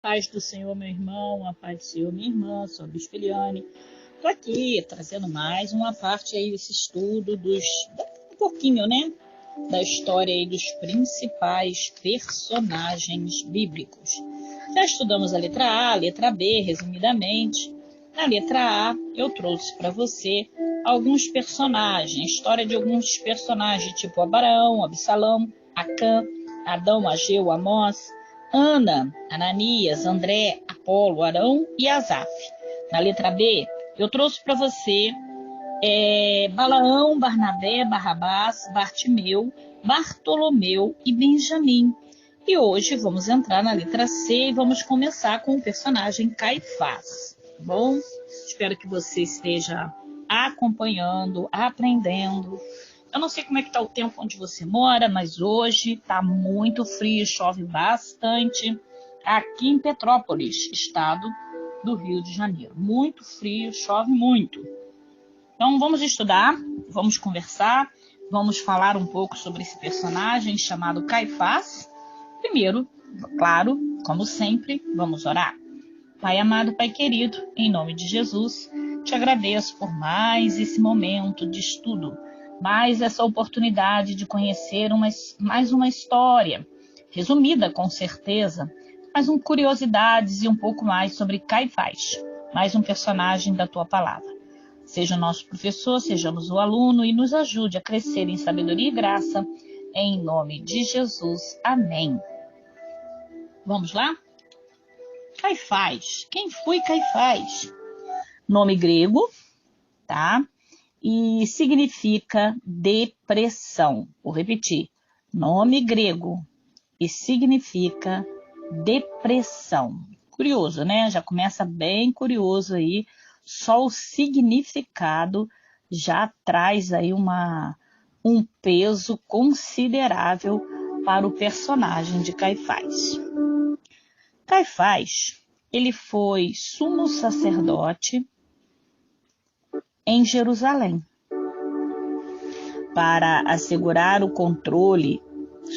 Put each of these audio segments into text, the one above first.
Paz do Senhor, meu irmão, a paz do Senhor, minha irmã, sou a Bispa Eliane. Estou aqui trazendo mais uma parte aí desse estudo um pouquinho, né, da história aí dos principais personagens bíblicos. Já estudamos a letra A, a letra B, resumidamente. Na letra A, eu trouxe para você alguns personagens, história de alguns personagens, tipo Abraão, Absalão, Acã, Adão, Ageu, Amós, Ana, Ananias, André, Apolo, Arão e Asaf. Na letra B, eu trouxe para você Balaão, Barnabé, Barrabás, Bartimeu, Bartolomeu e Benjamim. E hoje vamos entrar na letra C e vamos começar com o personagem Caifás. Tá bom? Espero que você esteja acompanhando, aprendendo. Eu não sei como é que está o tempo onde você mora, mas hoje está muito frio, chove bastante aqui em Petrópolis, estado do Rio de Janeiro. Muito frio, chove muito. Então vamos estudar, vamos conversar, vamos falar um pouco sobre esse personagem chamado Caifás. Primeiro, claro, como sempre, vamos orar. Pai amado, Pai querido, em nome de Jesus, te agradeço por mais esse momento de estudo, mais essa oportunidade de conhecer mais uma história, resumida com certeza, mas curiosidades e um pouco mais sobre Caifás, mais um personagem da tua palavra. Seja o nosso professor, sejamos o aluno e nos ajude a crescer em sabedoria e graça, em nome de Jesus. Amém. Vamos lá? Caifás. Quem foi Caifás? Nome grego, tá? E significa depressão. Vou repetir. Nome grego e significa depressão. Curioso, né? Já começa bem curioso aí. Só o significado já traz aí um peso considerável para o personagem de Caifás. Caifás, ele foi sumo sacerdote em Jerusalém para assegurar o controle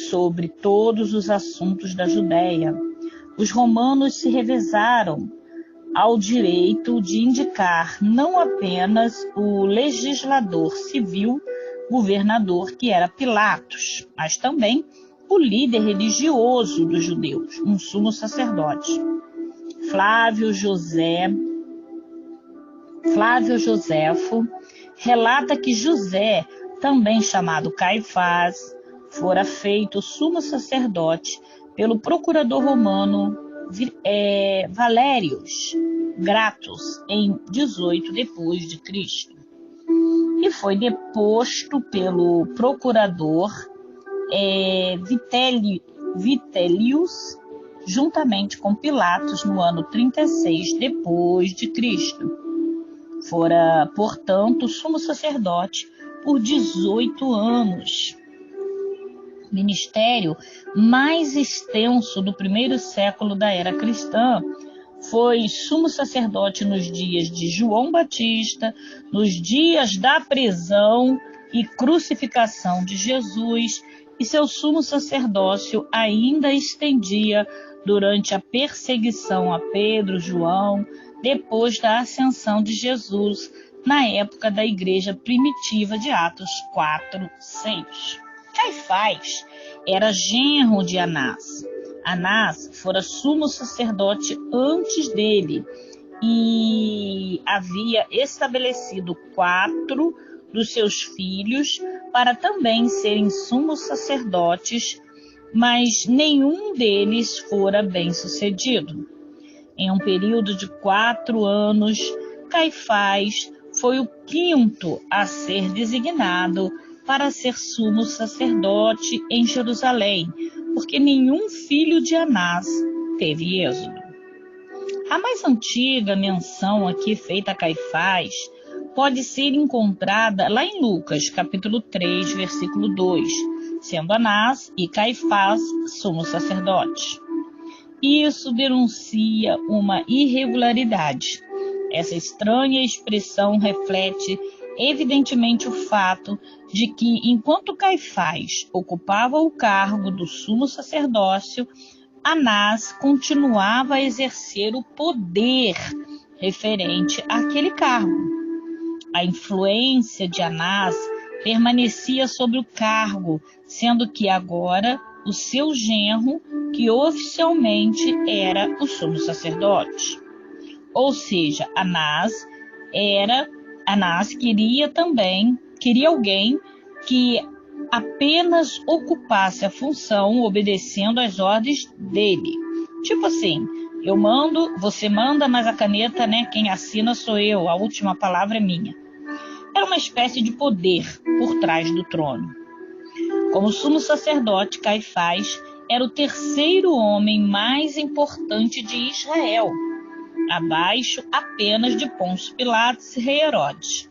sobre todos os assuntos da Judéia. Os romanos se revezaram ao direito de indicar não apenas o legislador civil, governador, que era Pilatos, mas também o líder religioso dos judeus, um sumo sacerdote. Flávio Joséfo relata que José, também chamado Caifás, fora feito sumo sacerdote pelo procurador romano Valérius Gratus em 18 depois de Cristo e foi deposto pelo procurador Vitellius juntamente com Pilatos no ano 36 depois de Cristo. Fora, portanto, sumo sacerdote por 18 anos. Ministério mais extenso do primeiro século da era cristã. Foi sumo sacerdote nos dias de João Batista, nos dias da prisão e crucificação de Jesus, e seu sumo sacerdócio ainda estendia durante a perseguição a Pedro, João, depois da ascensão de Jesus, na época da igreja primitiva de Atos 4:6. Caifás era genro de Anás. Anás fora sumo sacerdote antes dele e havia estabelecido 4 dos seus filhos para também serem sumos sacerdotes, mas nenhum deles fora bem-sucedido. Em um período de 4 anos, Caifás foi o 5º a ser designado para ser sumo sacerdote em Jerusalém, porque nenhum filho de Anás teve êxodo. A mais antiga menção aqui feita a Caifás pode ser encontrada lá em Lucas, capítulo 3, versículo 2, sendo Anás e Caifás sumo sacerdotes. Isso denuncia uma irregularidade. Essa estranha expressão reflete evidentemente o fato de que, enquanto Caifás ocupava o cargo do sumo sacerdócio, Anás continuava a exercer o poder referente àquele cargo. A influência de Anás permanecia sobre o cargo, sendo que agora o seu genro, que oficialmente era o sumo sacerdote. Ou seja, Anás queria alguém que apenas ocupasse a função obedecendo às ordens dele. Tipo assim, eu mando, você manda, mas a caneta, quem assina sou eu, a última palavra é minha. Era uma espécie de poder por trás do trono. Como sumo sacerdote, Caifás era o terceiro homem mais importante de Israel, abaixo apenas de Pôncio Pilatos e Rei Herodes.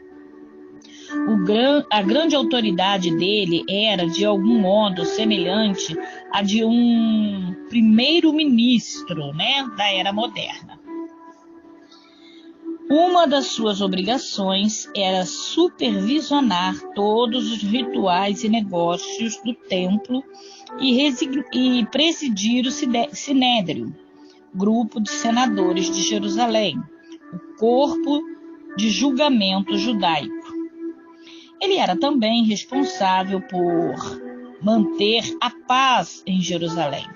A grande autoridade dele era, de algum modo, semelhante à de um primeiro-ministro, da era moderna. Uma das suas obrigações era supervisionar todos os rituais e negócios do templo e presidir o Sinédrio, grupo de senadores de Jerusalém, o corpo de julgamento judaico. Ele era também responsável por manter a paz em Jerusalém.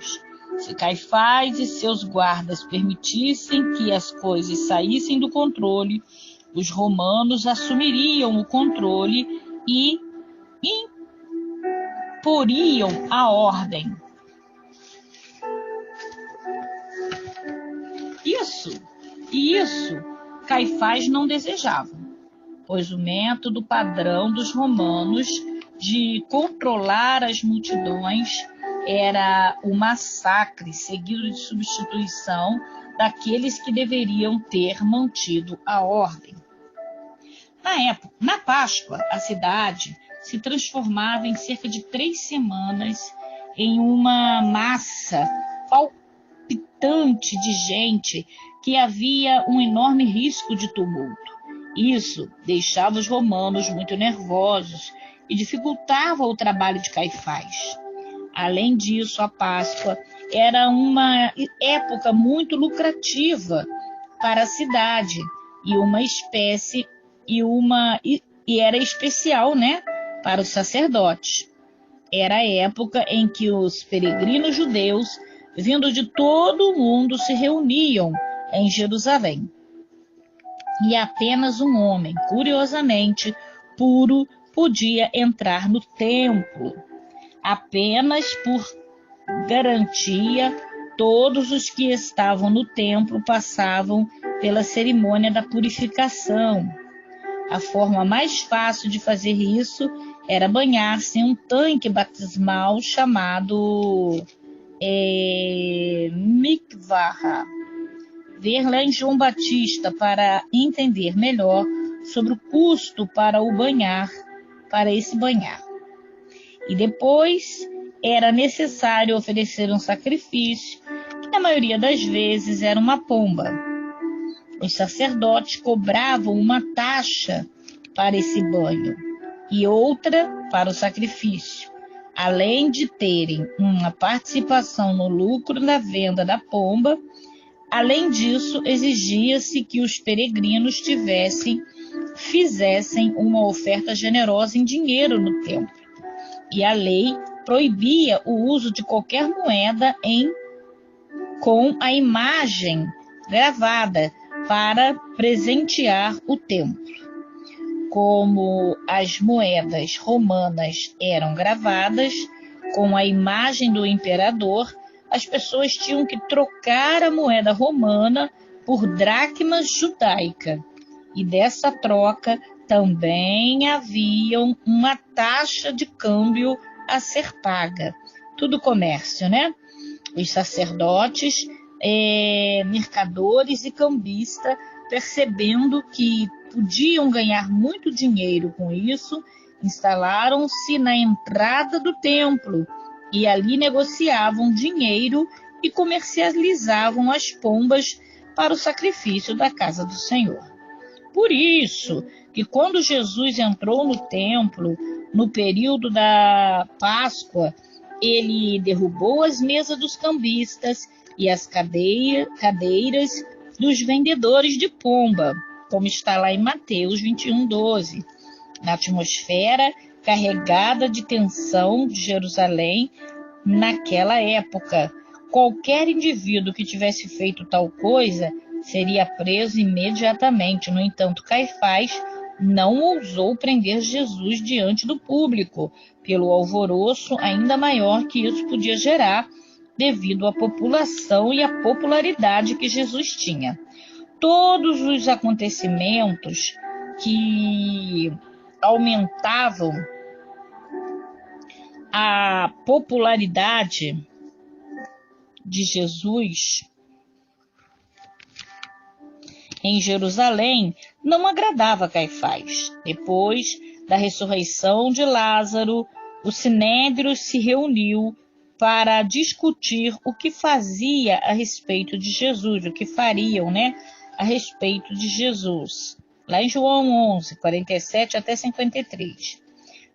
Se Caifás e seus guardas permitissem que as coisas saíssem do controle, os romanos assumiriam o controle e imporiam a ordem. Isso Caifás não desejava, pois o método padrão dos romanos de controlar as multidões era o massacre, seguido de substituição daqueles que deveriam ter mantido a ordem. Na Páscoa, a cidade se transformava em cerca de 3 semanas em uma massa palpitante de gente que havia um enorme risco de tumulto. Isso deixava os romanos muito nervosos e dificultava o trabalho de Caifás. Além disso, a Páscoa era uma época muito lucrativa para a cidade e era especial, para os sacerdotes. Era a época em que os peregrinos judeus, vindo de todo o mundo, se reuniam em Jerusalém. E apenas um homem, curiosamente puro, podia entrar no templo. Apenas por garantia, todos os que estavam no templo passavam pela cerimônia da purificação. A forma mais fácil de fazer isso era banhar-se em um tanque batismal chamado Mikvah. Ver lá em João Batista para entender melhor sobre o custo para esse banhar. E depois era necessário oferecer um sacrifício, que na maioria das vezes era uma pomba. Os sacerdotes cobravam uma taxa para esse banho e outra para o sacrifício, além de terem uma participação no lucro da venda da pomba. Além disso, exigia-se que os peregrinos fizessem uma oferta generosa em dinheiro no templo. E a lei proibia o uso de qualquer moeda com a imagem gravada para presentear o templo. Como as moedas romanas eram gravadas com a imagem do imperador, as pessoas tinham que trocar a moeda romana por dracma judaica. E dessa troca também havia uma taxa de câmbio a ser paga. Tudo comércio, Os sacerdotes, mercadores e cambistas, percebendo que podiam ganhar muito dinheiro com isso, instalaram-se na entrada do templo e ali negociavam dinheiro e comercializavam as pombas para o sacrifício da casa do Senhor. Por isso que quando Jesus entrou no templo, no período da Páscoa, Ele derrubou as mesas dos cambistas e as cadeiras dos vendedores de pomba, como está lá em Mateus 21:12. Na atmosfera carregada de tensão de Jerusalém naquela época, qualquer indivíduo que tivesse feito tal coisa seria preso imediatamente. No entanto, Caifás não ousou prender Jesus diante do público, pelo alvoroço ainda maior que isso podia gerar, devido à população e à popularidade que Jesus tinha. Todos os acontecimentos que aumentavam a popularidade de Jesus em Jerusalém não agradava a Caifás. Depois da ressurreição de Lázaro, o Sinédrio se reuniu para discutir o que fazia a respeito de Jesus, o que fariam, a respeito de Jesus. Lá em João 11, 47 até 53.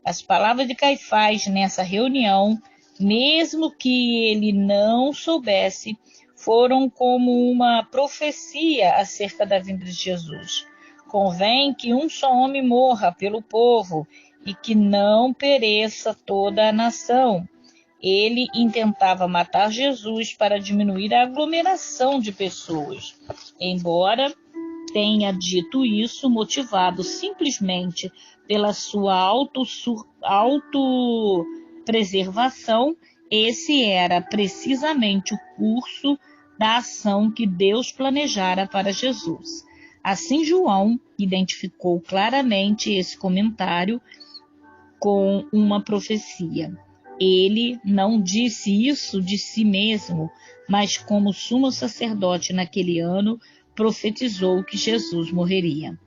As palavras de Caifás nessa reunião, mesmo que ele não soubesse, foram como uma profecia acerca da vinda de Jesus. Convém que um só homem morra pelo povo e que não pereça toda a nação. Ele intentava matar Jesus para diminuir a aglomeração de pessoas. Embora tenha dito isso motivado simplesmente pela sua autopreservação, esse era precisamente o curso da ação que Deus planejara para Jesus. Assim, João identificou claramente esse comentário com uma profecia. Ele não disse isso de si mesmo, mas como sumo sacerdote naquele ano, profetizou que Jesus morreria.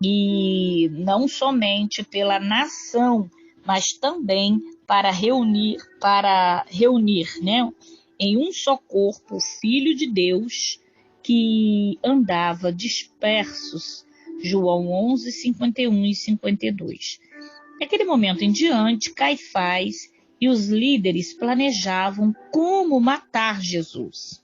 E não somente pela nação, mas também para reunir em um só corpo o Filho de Deus que andava dispersos. João 11, 51 e 52. Naquele momento em diante, Caifás e os líderes planejavam como matar Jesus.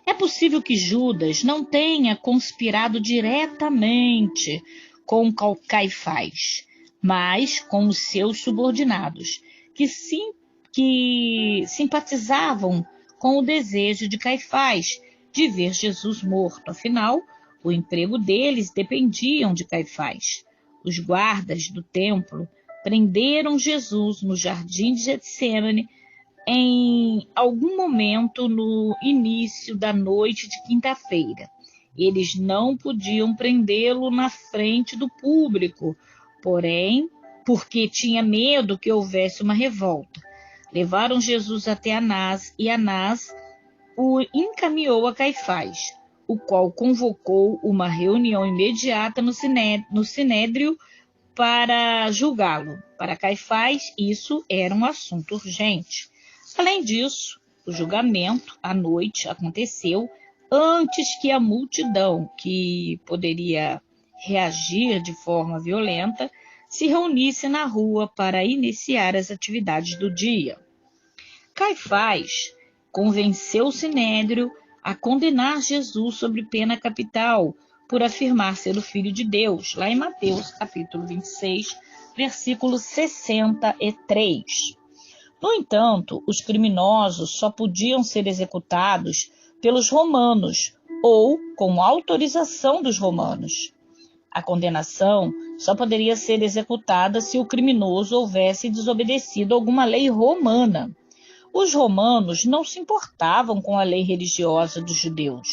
É possível que Judas não tenha conspirado diretamente com Caifás, mas com os seus subordinados, que simpatizavam com o desejo de Caifás de ver Jesus morto. Afinal, o emprego deles dependiam de Caifás. Os guardas do templo prenderam Jesus no jardim de Getsêmani em algum momento no início da noite de quinta-feira. Eles não podiam prendê-lo na frente do público, porém, porque tinha medo que houvesse uma revolta. Levaram Jesus até Anás e Anás o encaminhou a Caifás, o qual convocou uma reunião imediata no Sinédrio para julgá-lo. Para Caifás, isso era um assunto urgente. Além disso, o julgamento à noite aconteceu antes que a multidão, que poderia reagir de forma violenta, se reunisse na rua para iniciar as atividades do dia. Caifás convenceu o Sinédrio a condenar Jesus sob pena capital por afirmar ser o Filho de Deus, lá em Mateus, capítulo 26, versículo 63. No entanto, os criminosos só podiam ser executados pelos romanos ou com autorização dos romanos. A condenação só poderia ser executada se o criminoso houvesse desobedecido alguma lei romana. Os romanos não se importavam com a lei religiosa dos judeus.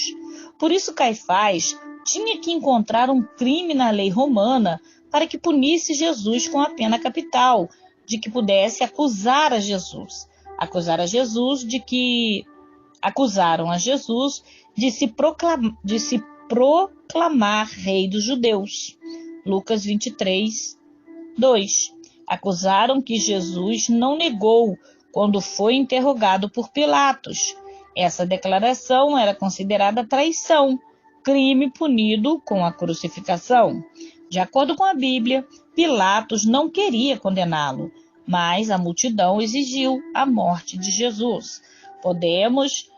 Por isso, Caifás tinha que encontrar um crime na lei romana para que punisse Jesus com a pena capital, de que pudesse acusar a Jesus. Acusaram a Jesus de se proclamar rei dos judeus. Lucas 23, 2. Acusaram que Jesus não negou quando foi interrogado por Pilatos. Essa declaração era considerada traição, crime punido com a crucificação. De acordo com a Bíblia, Pilatos não queria condená-lo, mas a multidão exigiu a morte de Jesus. Podemos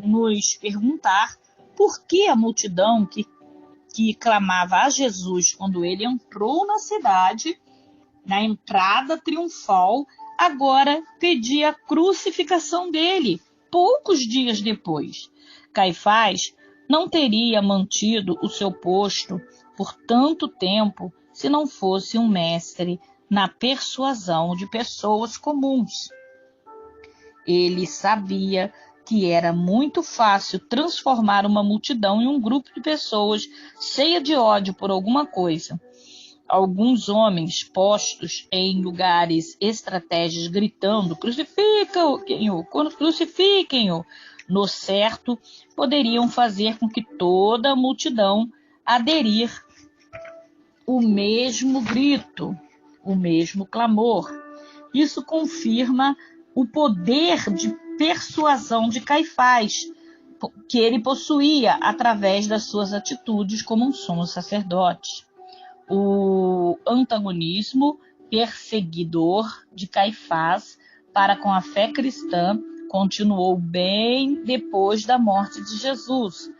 nos perguntar por que a multidão que clamava a Jesus quando ele entrou na cidade, na entrada triunfal, agora pedia a crucificação dele, poucos dias depois. Caifás não teria mantido o seu posto por tanto tempo se não fosse um mestre na persuasão de pessoas comuns. Ele sabia que era muito fácil transformar uma multidão em um grupo de pessoas cheia de ódio por alguma coisa. Alguns homens postos em lugares estratégicos gritando crucifiquem-o, crucifiquem-o, no certo, poderiam fazer com que toda a multidão aderir o mesmo grito, o mesmo clamor. Isso confirma o poder de persuasão de Caifás, que ele possuía através das suas atitudes como um sumo sacerdote. O antagonismo perseguidor de Caifás para com a fé cristã continuou bem depois da morte de Jesus.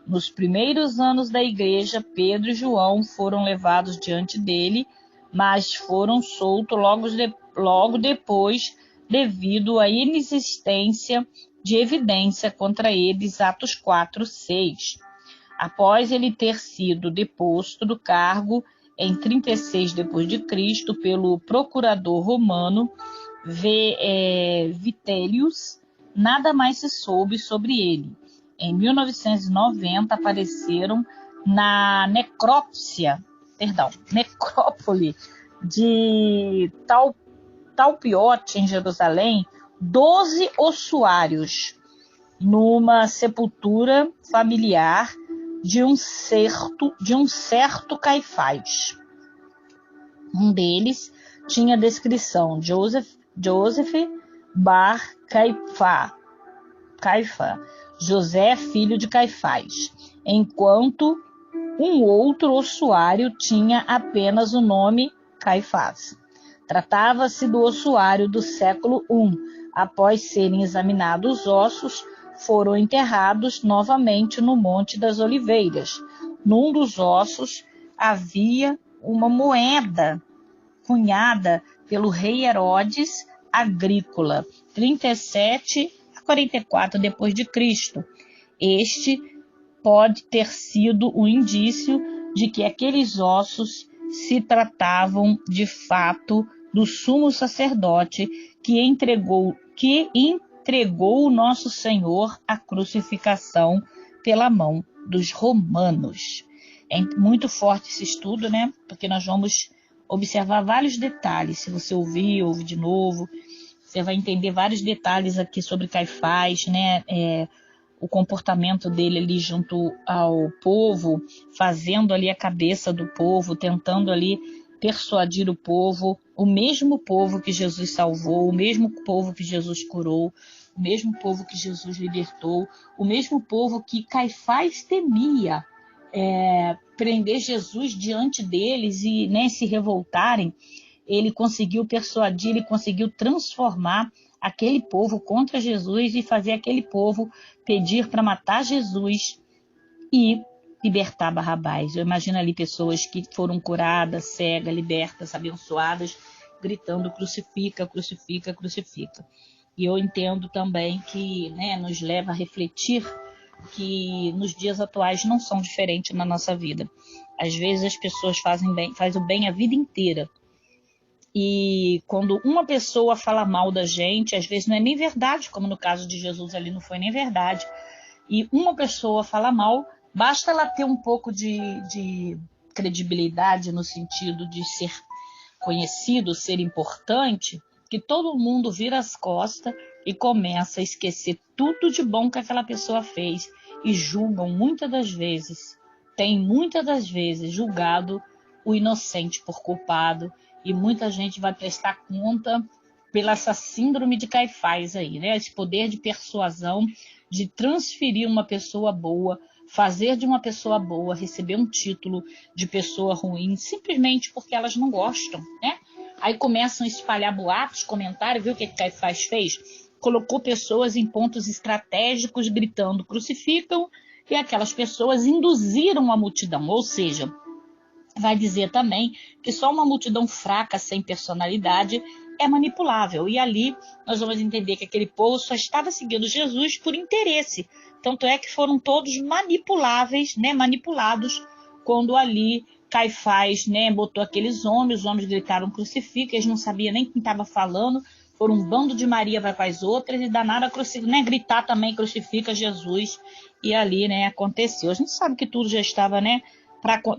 Nos primeiros anos da igreja, Pedro e João foram levados diante dele, mas foram soltos logo depois, devido à inexistência de evidência contra eles, Atos 4:6. Após ele ter sido deposto do cargo em 36 d.C. pelo procurador romano Vitélius, nada mais se soube sobre ele. Em 1990 apareceram na necrópole de Talpiote, em Jerusalém, 12 ossuários numa sepultura familiar de um certo Caifás. Um deles tinha a descrição Joseph bar Caifa, José, filho de Caifás, enquanto um outro ossuário tinha apenas o nome Caifás. Tratava-se do ossuário do século I. Após serem examinados os ossos, foram enterrados novamente no Monte das Oliveiras. Num dos ossos havia uma moeda cunhada pelo rei Herodes Agrícola, 37 a 44 d.C. Este pode ter sido um indício de que aqueles ossos se tratavam de fato do sumo sacerdote que entregou o nosso Senhor à crucificação pela mão dos romanos. É muito forte esse estudo, né? Porque nós vamos observar vários detalhes. Se você ouve de novo, você vai entender vários detalhes aqui sobre Caifás, né? O comportamento dele ali junto ao povo, fazendo ali a cabeça do povo, tentando ali persuadir o povo, o mesmo povo que Jesus salvou, o mesmo povo que Jesus curou, o mesmo povo que Jesus libertou, o mesmo povo que Caifás temia prender Jesus diante deles e, né, se revoltarem. Ele conseguiu persuadir, ele conseguiu transformar aquele povo contra Jesus e fazer aquele povo pedir para matar Jesus e libertar Barrabás. Eu imagino ali pessoas que foram curadas, cegas, libertas, abençoadas, gritando crucifica, crucifica, crucifica. E eu entendo também que, né, nos leva a refletir que nos dias atuais não são diferentes na nossa vida. Às vezes as pessoas fazem o bem a vida inteira. E quando uma pessoa fala mal da gente, às vezes não é nem verdade, como no caso de Jesus ali não foi nem verdade. E uma pessoa fala mal, basta ela ter um pouco de credibilidade no sentido de ser conhecido, ser importante, que todo mundo vira as costas e começa a esquecer tudo de bom que aquela pessoa fez e julgam muitas das vezes julgado o inocente por culpado, e muita gente vai prestar conta pela essa síndrome de Caifás aí, né? Esse poder de persuasão, de transferir uma pessoa boa, fazer de uma pessoa boa receber um título de pessoa ruim, simplesmente porque elas não gostam, né? Aí começam a espalhar boatos, comentários, viu o que Caifás fez? Colocou pessoas em pontos estratégicos gritando crucificam, e aquelas pessoas induziram a multidão, ou seja, vai dizer também que só uma multidão fraca, sem personalidade, é manipulável. E ali nós vamos entender que aquele povo só estava seguindo Jesus por interesse. Tanto é que foram todos manipuláveis, né, manipulados, quando ali Caifás, né, botou aqueles homens, os homens gritaram crucifica, eles não sabiam nem quem estava falando, foram um bando de Maria vai para as outras e danaram a né, gritar também crucifica Jesus. E ali, né, aconteceu. A gente sabe que tudo já estava, né,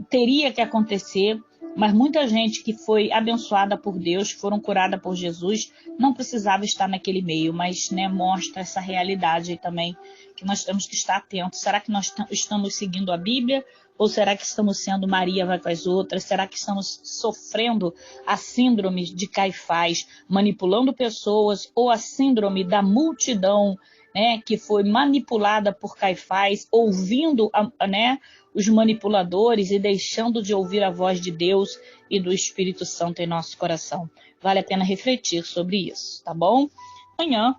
teria que acontecer, mas muita gente que foi abençoada por Deus, foram curada por Jesus, não precisava estar naquele meio, mas, né, mostra essa realidade aí também, que nós temos que estar atentos. Será que nós estamos seguindo a Bíblia? Ou será que estamos sendo Maria vai com as outras? Será que estamos sofrendo a síndrome de Caifás, manipulando pessoas, ou a síndrome da multidão, né, que foi manipulada por Caifás, ouvindo, né, os manipuladores e deixando de ouvir a voz de Deus e do Espírito Santo em nosso coração? Vale a pena refletir sobre isso, tá bom? Amanhã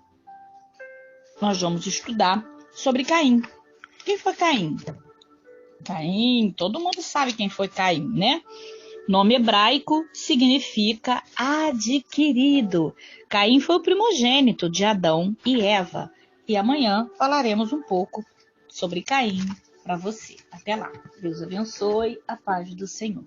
nós vamos estudar sobre Caim. Quem foi Caim? Caim, todo mundo sabe quem foi Caim, né? Nome hebraico significa adquirido. Caim foi o primogênito de Adão e Eva. E amanhã falaremos um pouco sobre Caim para você. Até lá. Deus abençoe. A paz do Senhor.